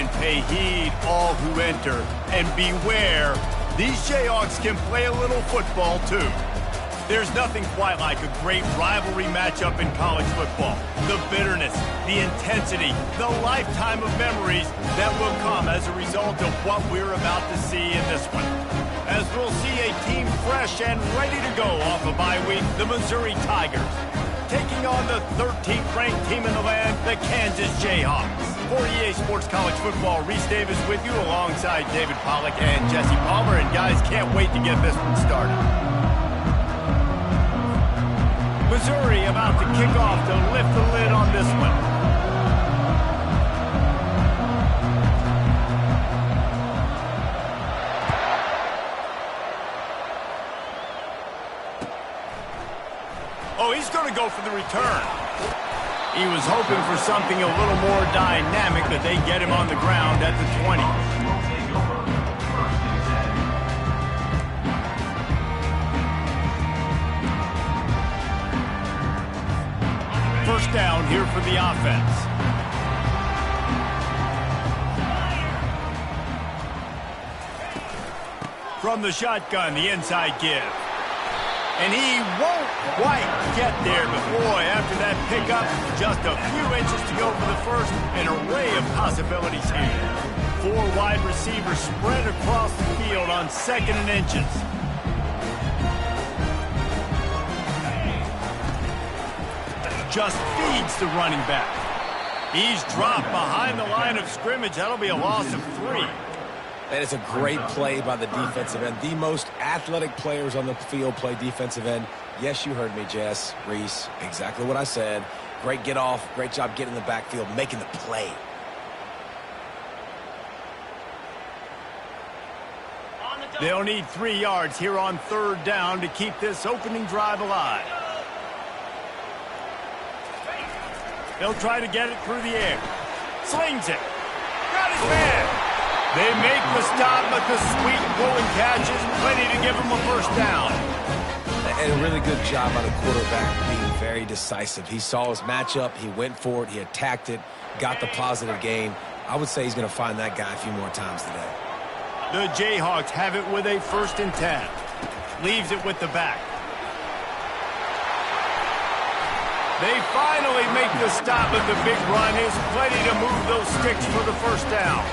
and pay heed all who enter. And beware, these Jayhawks can play a little football too. There's nothing quite like a great rivalry matchup in college football. The bitterness, the intensity, the lifetime of memories that will come as a result of what we're about to see in this one. As we'll see a team fresh and ready to go off a bye week, the Missouri Tigers, taking on the 13th ranked team in the land, the Kansas Jayhawks. For EA Sports College Football, Reese Davis with you alongside David Pollack and Jesse Palmer. And guys, can't wait to get this one started. Missouri about to kick off to lift the lid on this one. Oh, he's going to go for the return. He was hoping for something a little more dynamic, but they get him on the ground at the 20. First down here for the offense. From the shotgun, the inside give. And he won't quite get there, but boy, after that pickup, just a few inches to go for the first. An array of possibilities here. 4 wide receivers spread across the field on 2nd and inches. Just feeds the running back. He's dropped behind the line of scrimmage. That'll be a loss of 3. That is a great play by the defensive end. The most athletic players on the field play defensive end. Yes, you heard me, Jess, Reese. Exactly what I said. Great get off. Great job getting in the backfield, making the play. They'll need 3 yards here on 3rd down to keep this opening drive alive. They'll try to get it through the air. Slings it. Got his man. They make the stop, but the sweet pulling catch is plenty to give them a first down. And a really good job by the quarterback being very decisive. He saw his matchup. He went for it. He attacked it. Got the positive gain. I would say he's going to find that guy a few more times today. The Jayhawks have it with a 1st and 10. Leaves it with the back. They finally make the stop, but the big run is plenty to move those sticks for the first down.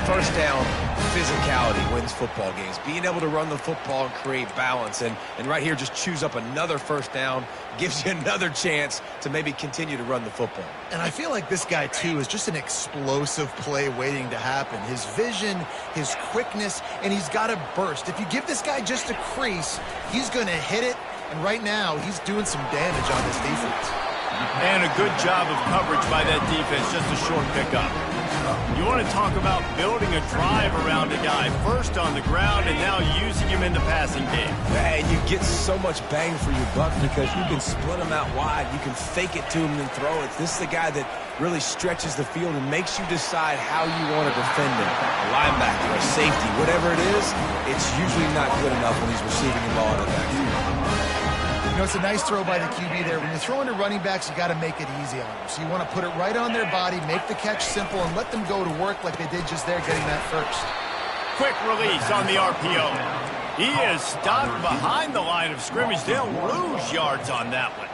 First down, physicality wins football games. Being able to run the football and create balance. And right here, just choose up another first down. Gives you another chance to maybe continue to run the football. And I feel like this guy, too, is just an explosive play waiting to happen. His vision, his quickness, and he's got a burst. If you give this guy just a crease, he's going to hit it. And right now, he's doing some damage on this defense. And a good job of coverage by that defense, just a short pickup. You want to talk about building a drive around a guy, first on the ground and now using him in the passing game. And you get so much bang for your buck because you can split him out wide. You can fake it to him and throw it. This is the guy that really stretches the field and makes you decide how you want to defend him. A linebacker, a safety, whatever it is, it's usually not good enough when he's receiving the ball in the backfield. You know, it's a nice throw by the QB there. When you're throwing to running backs, you got to make it easy on them. So you want to put it right on their body, make the catch simple, and let them go to work like they did just there, getting that first. Quick release on the RPO. He is stopped behind the line of scrimmage. They'll lose yards on that one.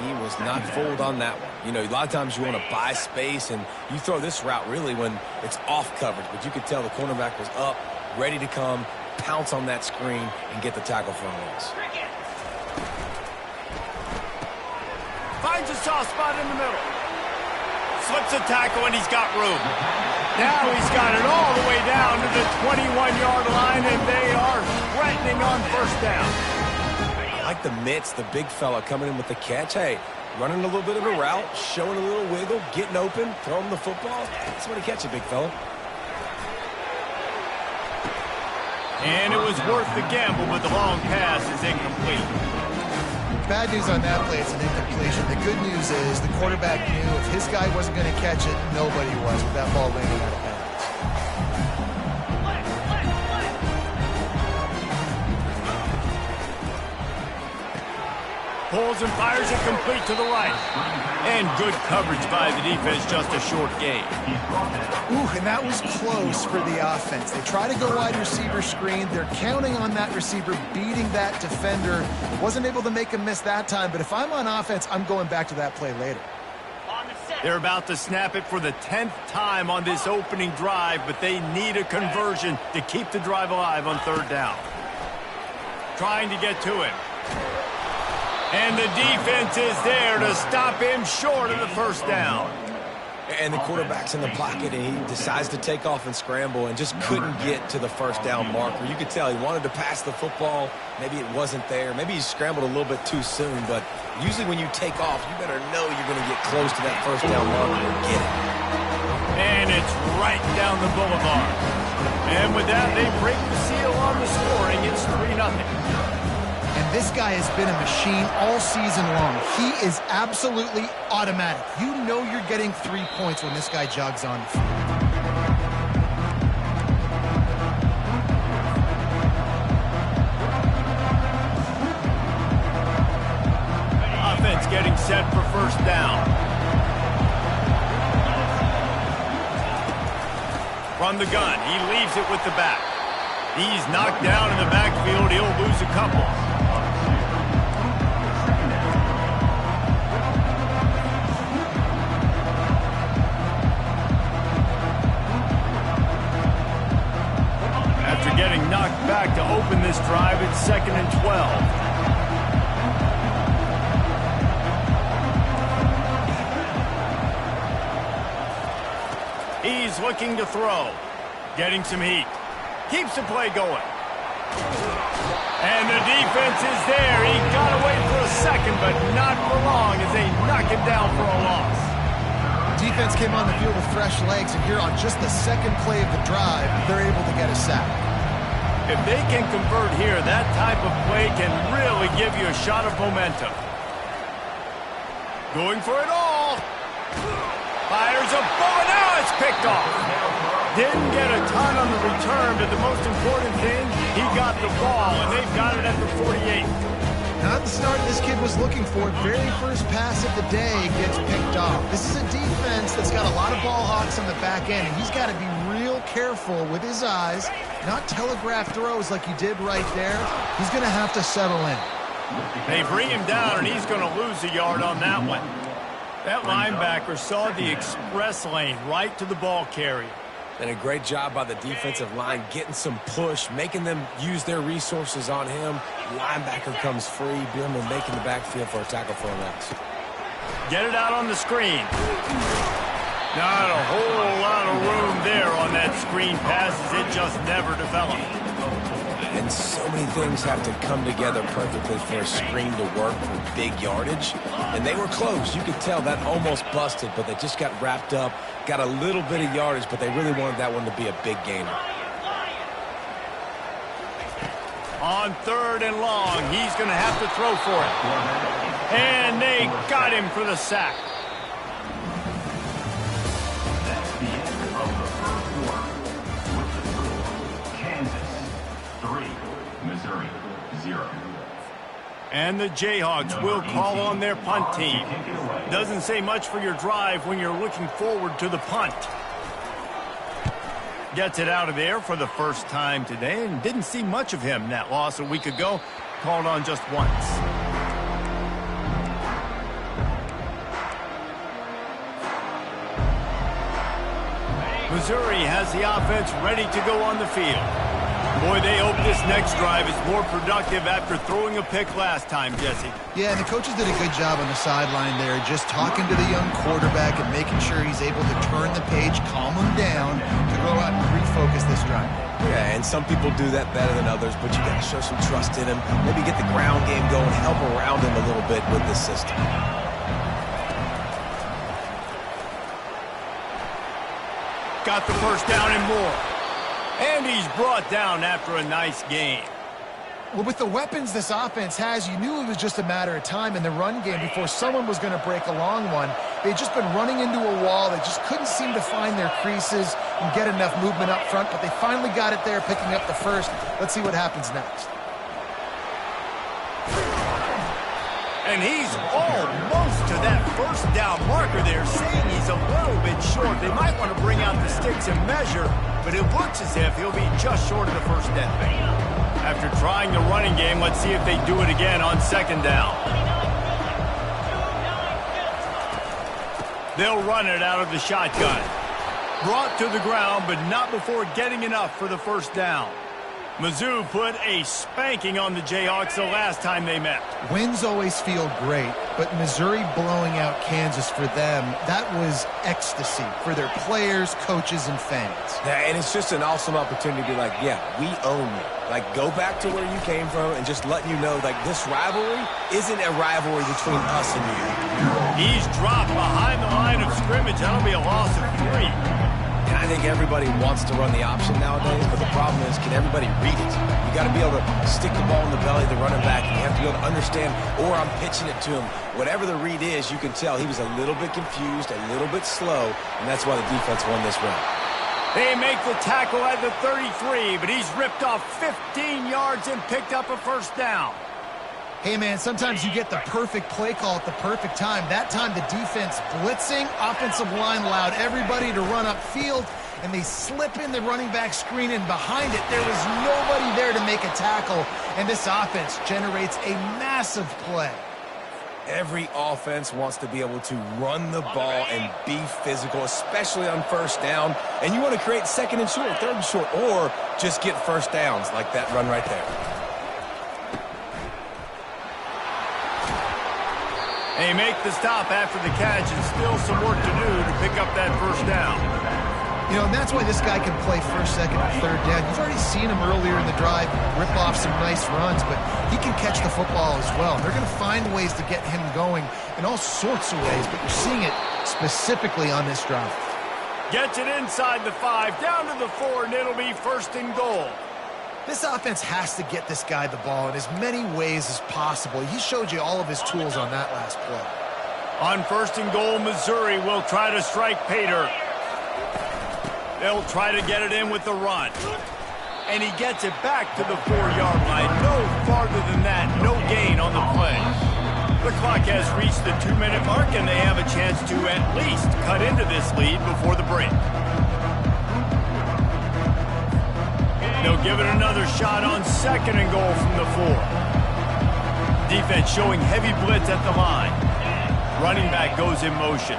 He was not fooled on that one. You know, a lot of times you want to buy space, and you throw this route really when it's off coverage. But you could tell the cornerback was up, ready to come, pounce on that screen, and get the tackle for a loss. Finds a soft spot in the middle. Slips a tackle, and he's got room. Now he's got it all the way down to the 21-yard line, and they are threatening on first down. I like the mitts, the big fella coming in with the catch. Hey, running a little bit of a route, showing a little wiggle, getting open, throwing the football. That's what he catch it, big fella. And it was worth the gamble, but the long pass is incomplete. Bad news on that play, it's an incompletion. The good news is the quarterback knew if his guy wasn't going to catch it, nobody was with that ball landing out of bounds. Pulls and fires it complete to the right. And good coverage by the defense, just a short gain. Ooh, and that was close for the offense. They try to go wide receiver screen. They're counting on that receiver beating that defender. Wasn't able to make him miss that time, but if I'm on offense, I'm going back to that play later. They're about to snap it for the 10th time on this opening drive, but they need a conversion to keep the drive alive on third down. Trying to get to him. And the defense is there to stop him short of the first down. And the quarterback's in the pocket, and he decides to take off and scramble and just couldn't get to the first down marker. You could tell he wanted to pass the football. Maybe it wasn't there. Maybe he scrambled a little bit too soon. But usually when you take off, you better know you're going to get close to that first down marker and get it. And it's right down the boulevard. And with that, they break the seal on the scoring. It's 3-0. And this guy has been a machine all season long. He is absolutely automatic. You know you're getting 3 points when this guy jogs on the field. Offense getting set for first down. From the gun, he leaves it with the back. He's knocked down in the backfield. He'll lose a couple. After getting knocked back to open this drive, it's 2nd and 12. He's looking to throw. Getting some heat. Keeps the play going. And the defense is there. He got away for a second, but not for long as they knock him down for a loss. Defense came on the field with fresh legs, and here on just the second play of the drive, they're able to get a sack. If they can convert here, that type of play can really give you a shot of momentum. Going for it all. Fires a ball, and now it's picked off. Didn't get a ton on the return, but the most important thing, he got the ball, and they've got it at the 48. Not the start this kid was looking for. Very first pass of the day gets picked off. This is a defense that's got a lot of ball hawks on the back end, and he's got to be real careful with his eyes, not telegraph throws like he did right there. He's going to have to settle in. They bring him down, and he's going to lose a yard on that one. That linebacker saw the express lane right to the ball carrier. And a great job by the defensive line getting some push, making them use their resources on him. Linebacker comes free, Bim making the backfield for a tackle for a loss. Get it out on the screen. Not a whole lot of room there on that screen pass as it just never developed. And so many things have to come together perfectly for a screen to work for big yardage. And they were close. You could tell that almost busted, but they just got wrapped up, got a little bit of yardage, but they really wanted that one to be a big gainer. On 3rd and long, he's going to have to throw for it. And they got him for the sack. And the Jayhawks will call on their punt team. Doesn't say much for your drive when you're looking forward to the punt. Gets it out of there for the first time today and didn't see much of him. That loss a week ago, called on just once. Missouri has the offense ready to go on the field. Boy, they hope this next drive is more productive after throwing a pick last time, Jesse. Yeah, and the coaches did a good job on the sideline there, just talking to the young quarterback and making sure he's able to turn the page, calm him down, to go out and refocus this drive. Yeah, and some people do that better than others, but you got to show some trust in him. Maybe get the ground game going, help around him a little bit with this system. Got the first down and more. And he's brought down after a nice game. Well, with the weapons this offense has, you knew it was just a matter of time in the run game before someone was going to break a long one. They'd just been running into a wall. They just couldn't seem to find their creases and get enough movement up front, but they finally got it there, picking up the first. Let's see what happens next. And he's almost to that first down marker there, saying he's a little bit short. They might want to bring out the sticks and measure, but it looks as if he'll be just short of the first down. After trying the running game, let's see if they do it again on second down. They'll run it out of the shotgun. Brought to the ground, but not before getting enough for the first down. Mizzou put a spanking on the Jayhawks the last time they met. Wins always feel great, but Missouri blowing out Kansas for them, that was ecstasy for their players, coaches, and fans. Yeah, and it's just an awesome opportunity to be like, yeah, we own you. Like, go back to where you came from and just letting you know, like, this rivalry isn't a rivalry between us and you. He's dropped behind the line of scrimmage. That'll be a loss of 3. And I think everybody wants to run the option nowadays, but the problem is, can everybody read it? You got to be able to stick the ball in the belly of the running back, and you have to be able to understand, or I'm pitching it to him. Whatever the read is, you can tell he was a little bit confused, a little bit slow, and that's why the defense won this round. They make the tackle at the 33, but he's ripped off 15 yards and picked up a first down. Hey, man, sometimes you get the perfect play call at the perfect time. That time the defense blitzing, offensive line allowed everybody to run upfield, and they slip in the running back screen, and behind it there was nobody there to make a tackle, and this offense generates a massive play. Every offense wants to be able to run the ball and be physical, especially on first down, and you want to create second and short, third and short, or just get first downs like that run right there. They make the stop after the catch, and still some work to do to pick up that first down. You know, and that's why this guy can play first, second, and third down. You've already seen him earlier in the drive rip off some nice runs, but he can catch the football as well. They're going to find ways to get him going in all sorts of ways, but you're seeing it specifically on this drive. Gets it inside the 5, down to the 4, and it'll be first and goal. This offense has to get this guy the ball in as many ways as possible. He showed you all of his tools on that last play. On first and goal, Missouri will try to strike Pater. They'll try to get it in with the run. And he gets it back to the 4-yard line. No farther than that, no gain on the play. The clock has reached the 2-minute mark, and they have a chance to at least cut into this lead before the break. They'll give it another shot on second and goal from the 4. Defense showing heavy blitz at the line. Running back goes in motion.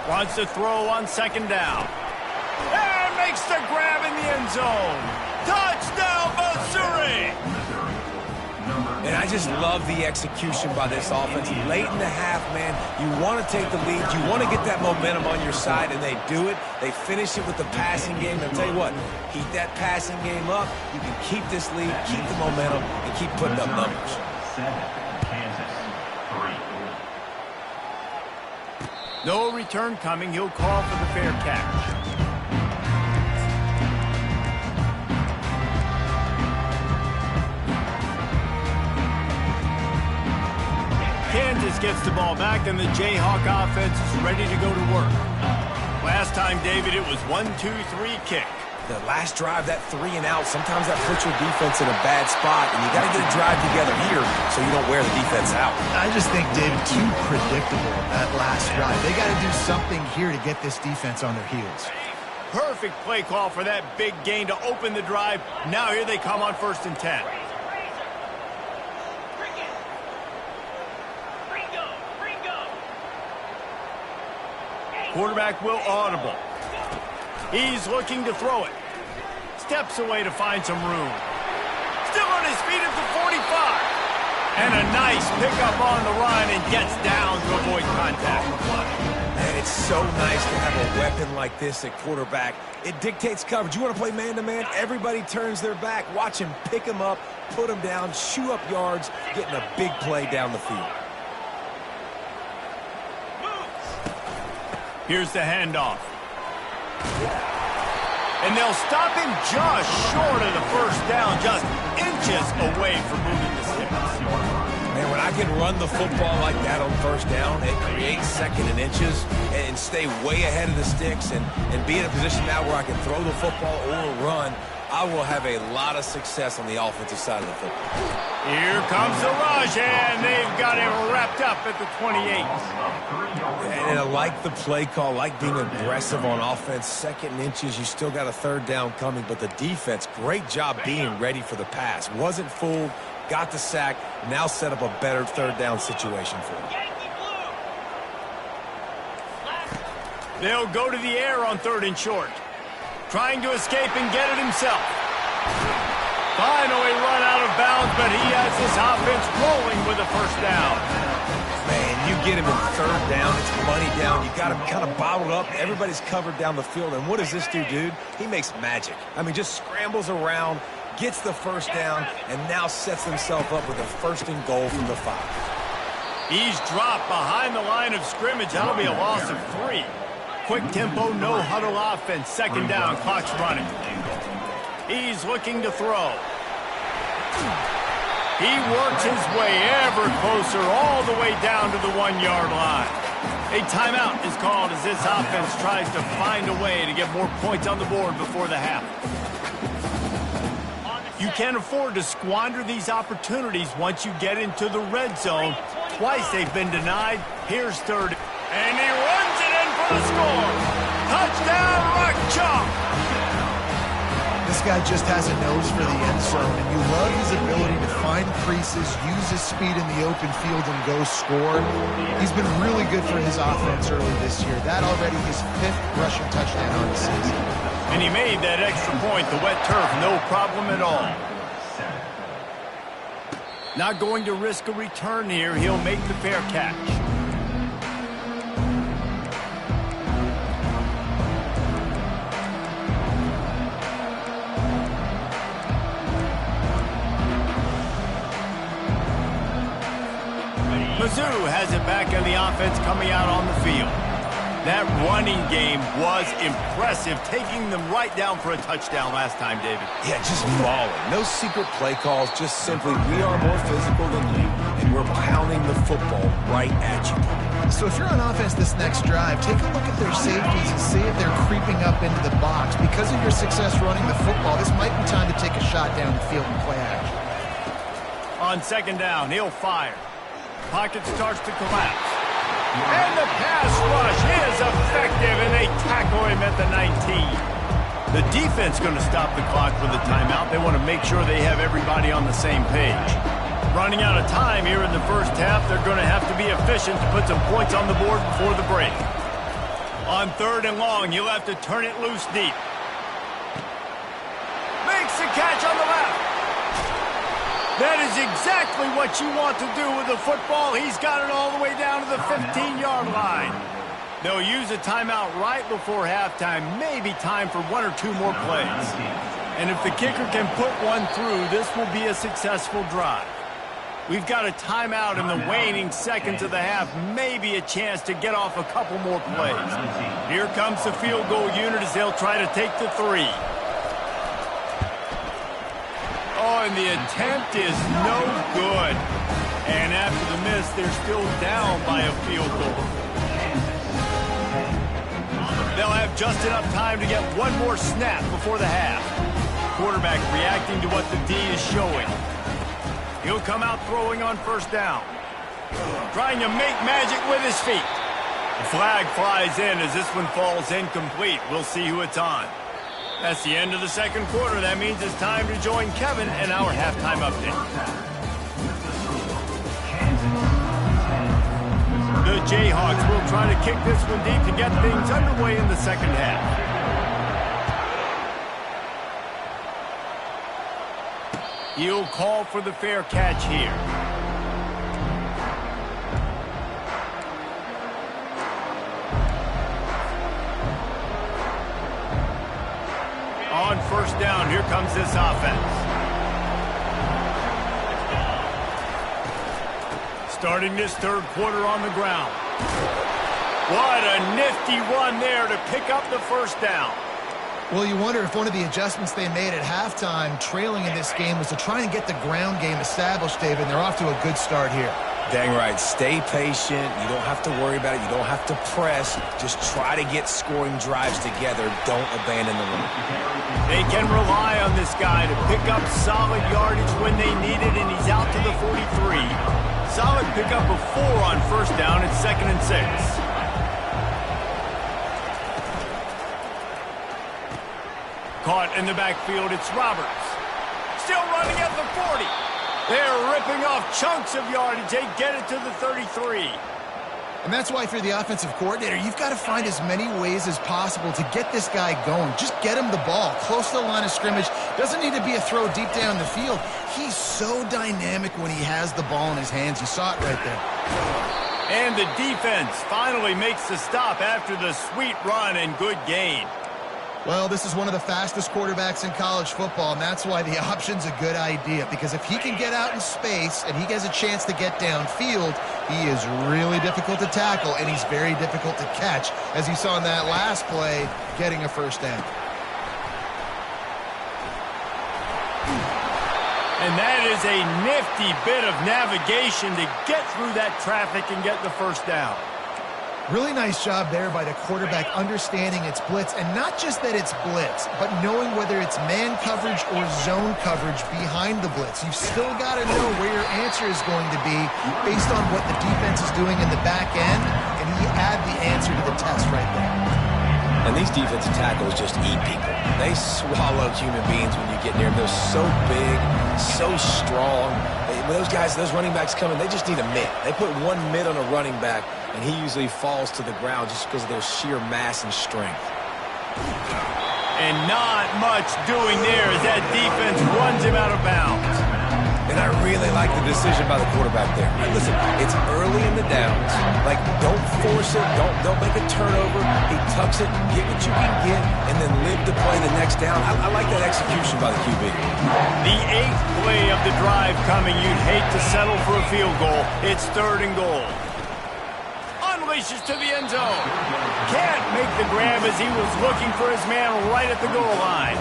Wants to throw on second down. And makes the grab in the end zone. Touchdown, Missouri! And I just love the execution by this offense. Late in the half, man, you want to take the lead. You want to get that momentum on your side, and they do it. They finish it with the passing game. I'll tell you what, keep that passing game up. You can keep this lead, keep the momentum, and keep putting up numbers. 7, Kansas, 3. No return coming. He'll call for the fair catch. Kansas gets the ball back, and the Jayhawk offense is ready to go to work. Last time, David, it was 1-2-3 kick. The last drive, that 3 and out, sometimes that puts your defense in a bad spot, and you got to get a drive together here so you don't wear the defense out. I just think, David, too predictable, that last drive. They got to do something here to get this defense on their heels. Perfect play call for that big gain to open the drive. Now here they come on first and 10. Quarterback will audible. He's looking to throw it. Steps away to find some room. Still on his feet at the 45. And a nice pickup on the run, and gets down to avoid contact. Man, it's so nice to have a weapon like this at quarterback. It dictates coverage. You want to play man-to-man? Everybody turns their back. Watch him pick him up, put him down, shoot up yards, getting a big play down the field. Here's the handoff. And they'll stop him just short of the first down, just inches away from moving the sticks. Man, when I can run the football like that on first down, it creates second and inches and stay way ahead of the sticks and be in a position now where I can throw the football or run. I will have a lot of success on the offensive side of the football. Here comes the rush, and they've got it wrapped up at the 28. And I like the play call, like being aggressive on offense. 2nd and inches, you still got a 3rd down coming, but the defense, great job being ready for the pass. Wasn't fooled, got the sack, now set up a better 3rd down situation for him. They'll go to the air on 3rd and short. Trying to escape and get it himself. Finally run out of bounds, but he has this offense rolling with a 1st down. Man, you get him in 3rd down, it's money down. You got him kind of bottled up. Everybody's covered down the field. And what does this do, dude? He makes magic. I mean, just scrambles around, gets the 1st down, and now sets himself up with a 1st and goal from the 5. He's dropped behind the line of scrimmage. That'll be a loss of 3. Quick tempo, no huddle offense. 2nd down, clock's running. He's looking to throw. He works his way ever closer all the way down to the 1-yard line. A timeout is called as this offense tries to find a way to get more points on the board before the half. You can't afford to squander these opportunities once you get into the red zone. Twice they've been denied. Here's 3rd. And he runs it in for the score. Touchdown, Rock Chalk. This guy just has a nose for the end zone, and you love his ability to find creases, use his speed in the open field, and go score. He's been really good for his offense early this year. That already his 5th rushing touchdown on the season. And he made that extra point, the wet turf, no problem at all. Not going to risk a return here. He'll make the fair catch. Mizzou has it back on the offense coming out on the field. That running game was impressive, taking them right down for a touchdown last time, David. Yeah, just mauling. No secret play calls, just simply we are more physical than you, and we're pounding the football right at you. So if you're on offense this next drive, take a look at their safeties and see if they're creeping up into the box. Because of your success running the football, this might be time to take a shot down the field and play action. On 2nd down, he'll fire. Pocket starts to collapse. And the pass rush is effective, and they tackle him at the 19. The defense going to stop the clock with a timeout. They want to make sure they have everybody on the same page. Running out of time here in the 1st half, they're going to have to be efficient to put some points on the board before the break. On 3rd and long, you'll have to turn it loose deep. Makes the catch on the left. That is exactly what you want to do with the football. He's got it all the way down to the 15-yard line. They'll use a timeout right before halftime. Maybe time for 1 or 2 more plays. And if the kicker can put one through, this will be a successful drive. We've got a timeout in the waning seconds of the half. Maybe a chance to get off a couple more plays. Here comes the field goal unit as they'll try to take the 3. Oh, and the attempt is no good. And after the miss, they're still down by a field goal. They'll have just enough time to get one more snap before the half. Quarterback reacting to what the D is showing. He'll come out throwing on 1st down. Trying to make magic with his feet. The flag flies in as this one falls incomplete. We'll see who it's on. That's the end of the 2nd quarter. That means it's time to join Kevin and our halftime update. The Jayhawks will try to kick this one deep to get things underway in the 2nd half. He'll call for the fair catch here. On 1st down, here comes this offense. Starting this 3rd quarter on the ground. What a nifty run there to pick up the 1st down. Well, you wonder if one of the adjustments they made at halftime, trailing in this game, was to try and get the ground game established, David, and they're off to a good start here. Dang right. Stay patient. You don't have to worry about it. You don't have to press. Just try to get scoring drives together. Don't abandon the run. They can rely on this guy to pick up solid yardage when they need it, and he's out to the 43. Solid pickup of 4 on first down. It's 2nd and 6. Caught in the backfield, it's Roberts. Still running at the 40. They're ripping off chunks of yardage. They get it to the 33. And that's why if you're the offensive coordinator, you've got to find as many ways as possible to get this guy going. Just get him the ball close to the line of scrimmage. Doesn't need to be a throw deep down the field. He's so dynamic when he has the ball in his hands. You saw it right there. And the defense finally makes the stop after the sweet run and good gain. Well, this is one of the fastest quarterbacks in college football, and that's why the option's a good idea, because if he can get out in space and he has a chance to get downfield, he is really difficult to tackle, and he's very difficult to catch, as you saw in that last play, getting a first down. And that is a nifty bit of navigation to get through that traffic and get the first down. Really nice job there by the quarterback understanding it's blitz, and not just that it's blitz, but knowing whether it's man coverage or zone coverage behind the blitz. You've still got to know where your answer is going to be based on what the defense is doing in the back end, and you add the answer to the test right there. And these defensive tackles just eat people. They swallow human beings when you get near them. They're so big, so strong. When those guys, those running backs come in, they just need a mitt. They put one mitt on a running back, and he usually falls to the ground just because of their sheer mass and strength. And not much doing there as that defense runs him out of bounds. And I really like the decision by the quarterback there. Listen, it's early in the downs. Like, don't force it. Don't make a turnover. He tucks it, get what you can get, and then live to play the next down. I like that execution by the QB. The 8th play of the drive coming. You'd hate to settle for a field goal. It's 3rd and goal. Unleashes to the end zone. Can't make the grab as he was looking for his man right at the goal line.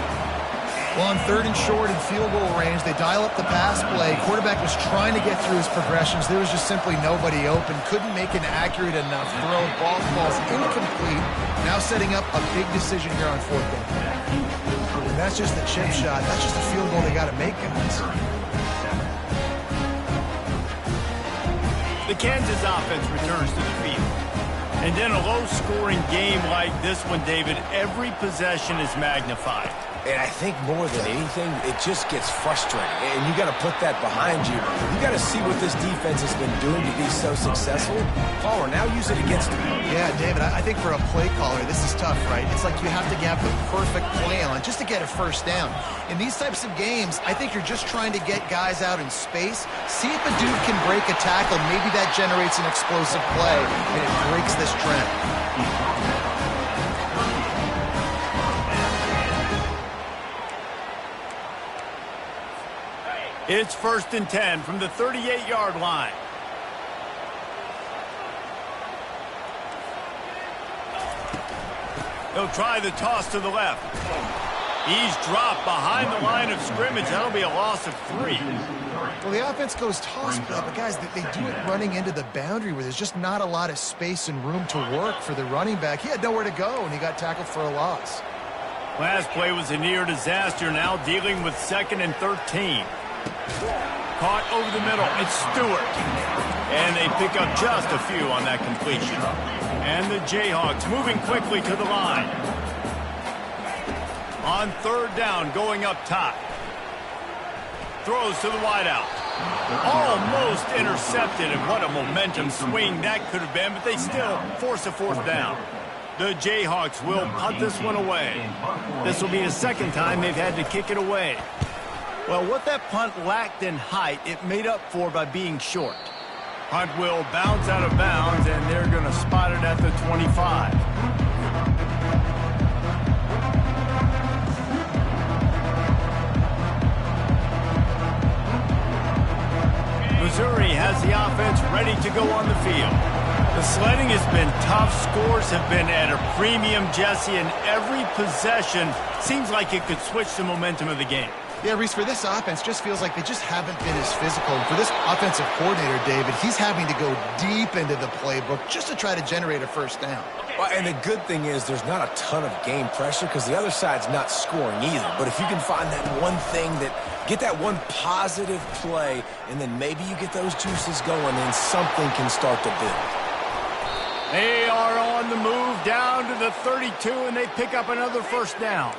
Well, on 3rd and short in field goal range, they dial up the pass play. Quarterback was trying to get through his progressions. There was just simply nobody open. Couldn't make an accurate enough throw. Ball's incomplete. Now setting up a big decision here on 4th down. And that's just a chip shot. That's just a field goal they got to make, guys. The Kansas offense returns to the field. And in a low-scoring game like this one, David, every possession is magnified. And I think more than anything, it just gets frustrating. And you got to put that behind you. You got to see what this defense has been doing to be so successful. Caller, now use it against them. Yeah, David, I think for a play caller, this is tough, right? It's like you have to have the perfect play on just to get a first down. In these types of games, I think you're just trying to get guys out in space, see if a dude can break a tackle. Maybe that generates an explosive play, and it breaks this trend. It's 1st and 10 from the 38-yard line. They'll try the toss to the left. He's dropped behind the line of scrimmage. That'll be a loss of 3. Well, the offense goes toss play, but guys, they do it running into the boundary where there's just not a lot of space and room to work for the running back. He had nowhere to go, and he got tackled for a loss. Last play was a near disaster. Now dealing with 2nd and 13. Caught over the middle. It's Stewart. And they pick up just a few on that completion. And the Jayhawks moving quickly to the line. On 3rd down, going up top. Throws to the wideout. Almost intercepted, and what a momentum swing that could have been, but they still force a 4th down. The Jayhawks will punt this one away. This will be the 2nd time they've had to kick it away. Well, what that punt lacked in height, it made up for by being short. Punt will bounce out of bounds, and they're going to spot it at the 25. Missouri has the offense ready to go on the field. The sledding has been tough. Scores have been at a premium, Jesse, and every possession seems like it could switch the momentum of the game. Yeah, Reese, for this offense, just feels like they just haven't been as physical. And for this offensive coordinator, David, he's having to go deep into the playbook just to try to generate a first down. Well, and the good thing is there's not a ton of game pressure because the other side's not scoring either. But if you can find that one thing get that one positive play, and then maybe you get those juices going, then something can start to build. They are on the move down to the 32, and they pick up another first down.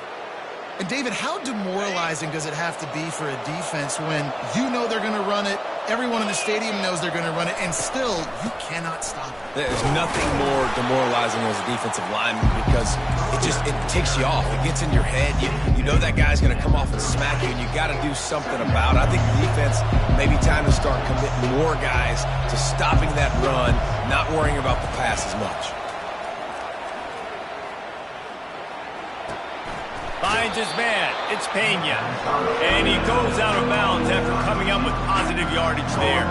And, David, how demoralizing does it have to be for a defense when you know they're going to run it, everyone in the stadium knows they're going to run it, and still you cannot stop it? There's nothing more demoralizing as a defensive lineman because it takes you off. It gets in your head. You know that guy's going to come off and smack you, and you got to do something about it. I think the defense maybe time to start committing more guys to stopping that run, not worrying about the pass as much. Finds his man. It's Pena. And he goes out of bounds after coming up with positive yardage there.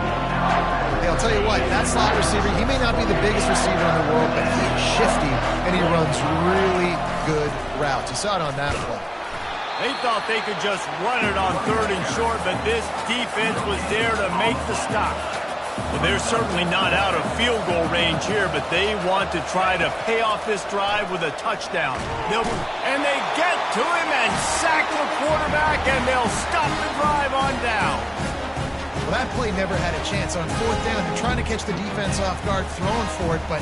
Hey, I'll tell you what, that slot receiver, he may not be the biggest receiver in the world, but he's shifty, and he runs really good routes. You saw it on that play. They thought they could just run it on 3rd and short, but this defense was there to make the stop. Well, they're certainly not out of field goal range here, but they want to try to pay off this drive with a touchdown. And they get to him and sack the quarterback, and they'll stop the drive on down. Well, that play never had a chance. On 4th down, they're trying to catch the defense off guard, throwing for it, but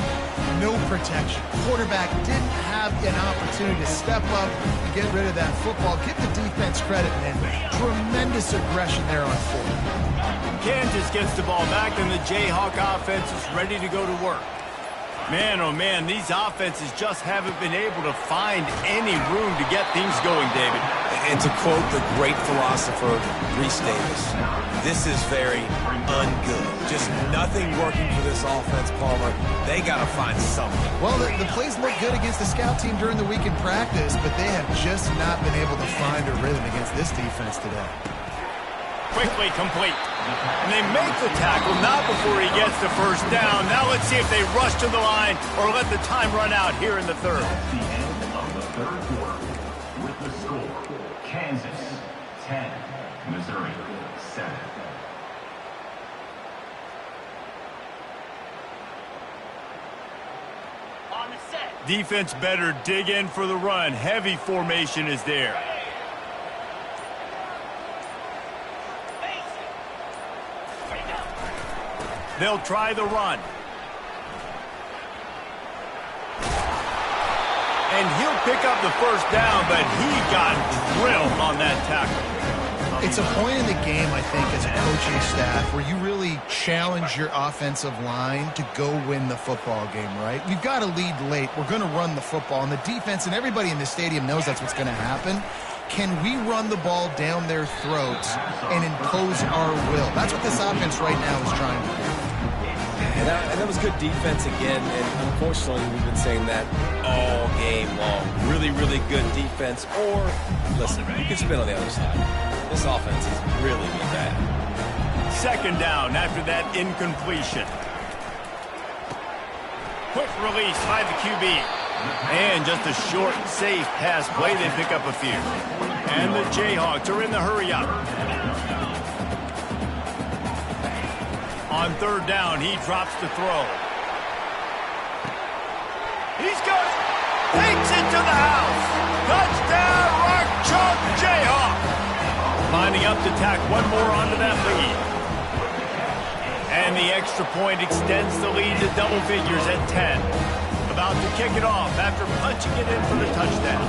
no protection. Quarterback didn't have an opportunity to step up and get rid of that football. Give the defense credit, man. Tremendous aggression there on 4th. Kansas gets the ball back, and the Jayhawk offense is ready to go to work. Man, oh man, these offenses just haven't been able to find any room to get things going, David. And to quote the great philosopher, Reese Davis, this is very ungood. Just nothing working for this offense, Palmer. They got to find something. Well, the plays look good against the scout team during the week in practice, but they have just not been able to find a rhythm against this defense today. Quickly complete. And they make the tackle, not before he gets the first down. Now let's see if they rush to the line or let the time run out here in the 3rd. The end of the 3rd quarter with the score, Kansas 10, Missouri 7. On the set. Defense better dig in for the run. Heavy formation is there. They'll try the run. And he'll pick up the first down, but he got drilled on that tackle. It's a point in the game, I think, as a coaching staff where you really challenge your offensive line to go win the football game, right? We've got to lead late. We're going to run the football. And the defense and everybody in the stadium knows that's what's going to happen. Can we run the ball down their throats and impose our will? That's what this offense right now is trying to do. And that was good defense again, and unfortunately we've been saying that all game long. Really, really good defense, or, listen, you can spin on the other side. This offense is really, really bad. 2nd down after that incompletion. Quick release by the QB. And just a short, safe pass play. They pick up a few. And the Jayhawks are in the hurry up. On 3rd down, he drops the throw. He's got it. Takes it to the house. Touchdown, Rock Chalk Jayhawk. Lining up to tack one more onto that lead. And the extra point extends the lead to double figures at 10. About to kick it off after punching it in for the touchdown.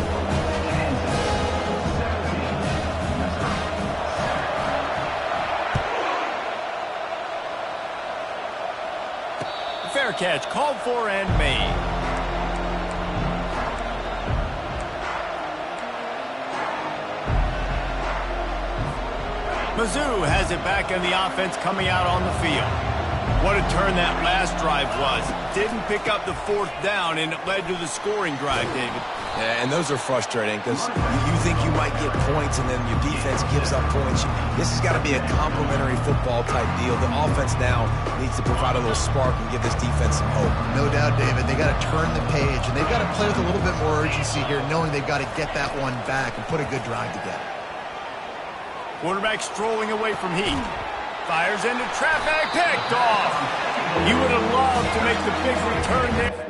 Fair catch, called for and made. Mizzou has it back in the offense coming out on the field. What a turn that last drive was. Didn't pick up the 4th down, and it led to the scoring drive, David. Yeah, and those are frustrating because you think you might get points and then your defense gives up points. This has got to be a complementary football type deal. The offense now needs to provide a little spark and give this defense some hope. No doubt, David. They got to turn the page, and they've got to play with a little bit more urgency here, knowing they've got to get that one back and put a good drive together. Quarterback strolling away from heat. Fires into traffic, picked off. He would have loved to make the big return there.